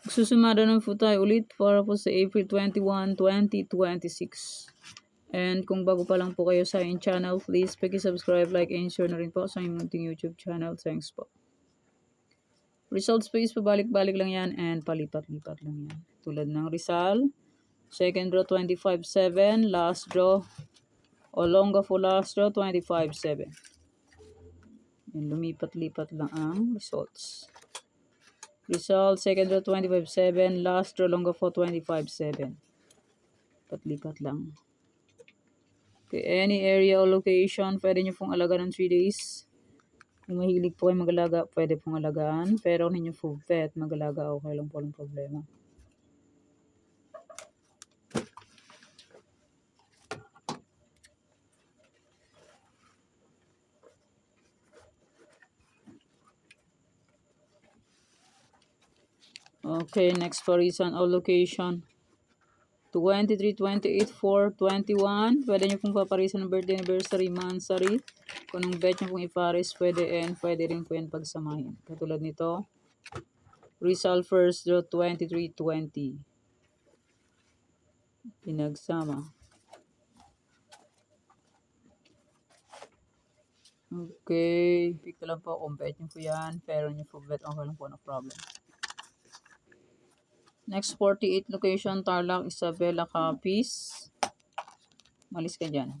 Susumada na po tayo ulit para po sa April 21, 2026. And kung bago pa lang po kayo sa aking channel, please subscribe, like, and share na rin po sa aking munting YouTube channel. Thanks po. Results po is pabalik-balik lang yan and palipat-lipat lang yan. Tulad ng Rizal, second draw 25-7, last draw, Olongapo last draw 25-7. And lumipat-lipat lang ang results. Result, second draw 25-7, last draw Olongapo 25-7. Lipat lang. Okay, any area or location, pwede nyo pong alagaan ng 3 days. Kung mahilig po kayo mag-alaga, pwede pong alagaan. Pero kung ninyo full pet, mag-alaga, okay lang po, walang problema. Okay, next for reason or location. 23, 28, 4, 21. Pwede nyo pong paparisan ng birthday, anniversary, monthsary. Kung anong bet nyo pong iparis, pwede and pwede rin po yan pagsamahin. Katulad nito, Rizal first draw 23, 20. Pinagsama. Okay, pick lang po kung bet nyo po yan. Pero nyo po bet, okay lang po, no problem. Next 48 location, Tarlac, Isabela, Capiz. Malis ka dyan.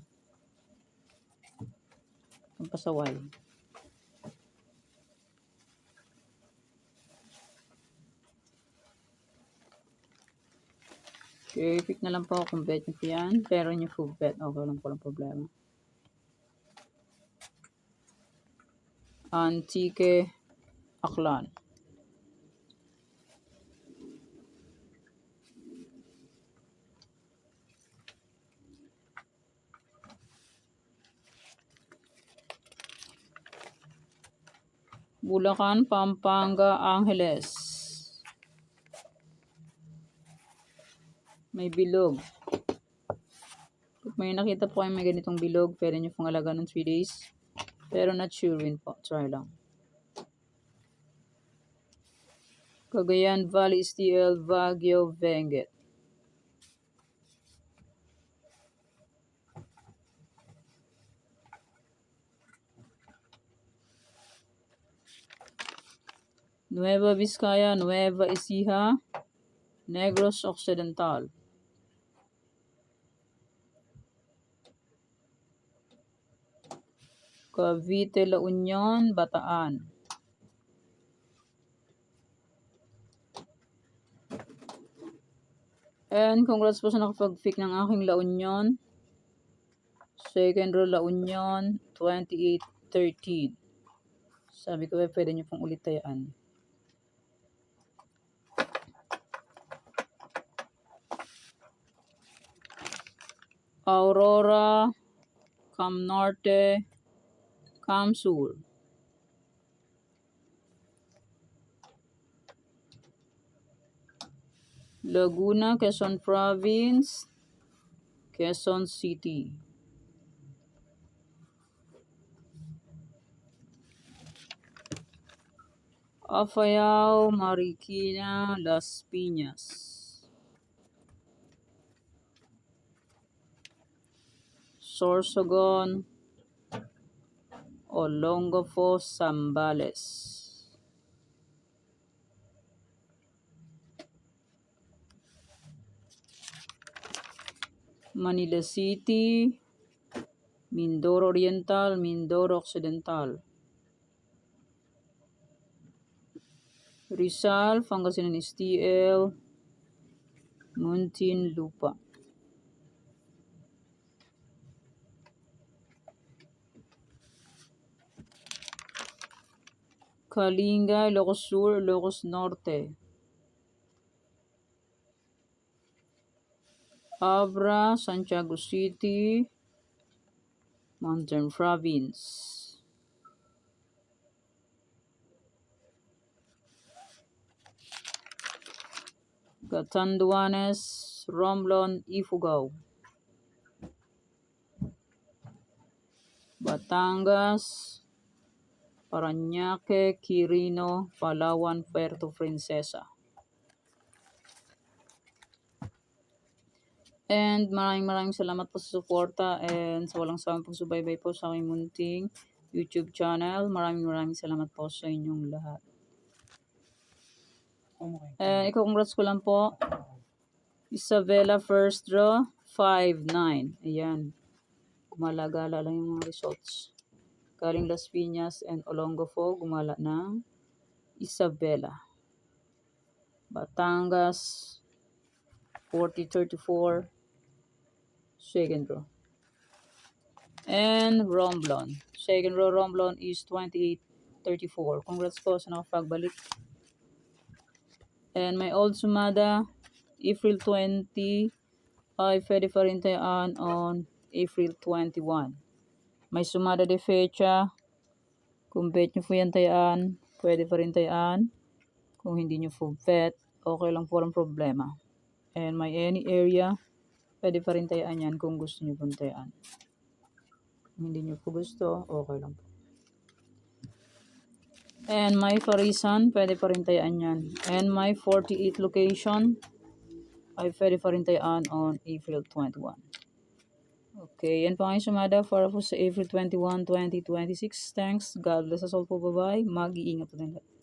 Pampasaway. Okay, pick na lang po kung bet nyo po yan. Pero nyo po bet, okay lang po, no problema. Antique, Aklan. Bulacan, Pampanga, Angeles. May bilog. Kung may nakita po kayo may ganitong bilog, pwede nyo pong alagaan ng 3 days. Pero not sure rin po. Try lang. Cagayan Valley, STL, Baguio, Benguet. Nueva Vizcaya, Nueva Ecija, Negros Occidental. Cavite, La Union, Bataan. And congrats po sa nakapag-pick ng aking La Union. Second row La Union, 28-13. Sabi ko pwede nyo pong ulit tayaan. Aurora, Cam Norte, Cam Sur. Laguna, Quezon Province, Quezon City. Apayao, Marikina, Las Piñas. Sorsogon, Olongapo, Zambales. Manila City, Mindoro Oriental, Mindoro Occidental. Rizal, Pangasinan STL, Muntinlupa. Kalinga, Ilocos Sur, Ilocos Norte. Abra, Santiago City, Mountain Province. Catanduanes, Romblon, Ifugao. Batangas, Parañaque, Quirino, Palawan, Puerto Princesa. And maraming salamat po sa suporta and sa walang sawang pagsubaybay po sa aking munting YouTube channel. Maraming salamat po sa inyong lahat. And i-congrats ko lang po. Isabela first draw, 5-9. Ayan. Gumalagala lang yung mga results. Galing Las Piñas and Olongapo, gumala ng Isabela. Batangas, 40-34. Second row. And Romblon. Second row Romblon is 28-34. Congrats po sa nakapagbalik. And my old sumada, April 20, ay pwede pa rin tayaan on April 21. May sumada de fecha. Kung bet nyo po yan tayaan, pwede pa rin tayaan. Kung hindi nyo po bet, okay lang po ang problema. And may any area, pwede pa rin tayaan yan kung gusto nyo po tayaan. Kung hindi nyo po gusto, okay lang po. And my Parisan, pwede pa rin tayaan yan. And my 48 location, ay pwede pa rin tayaan on April 21. Okay, yan po ang sumada para po sa April 21, 2026. Thanks. God bless us all po. Bye-bye. Mag-iingat po din lahat.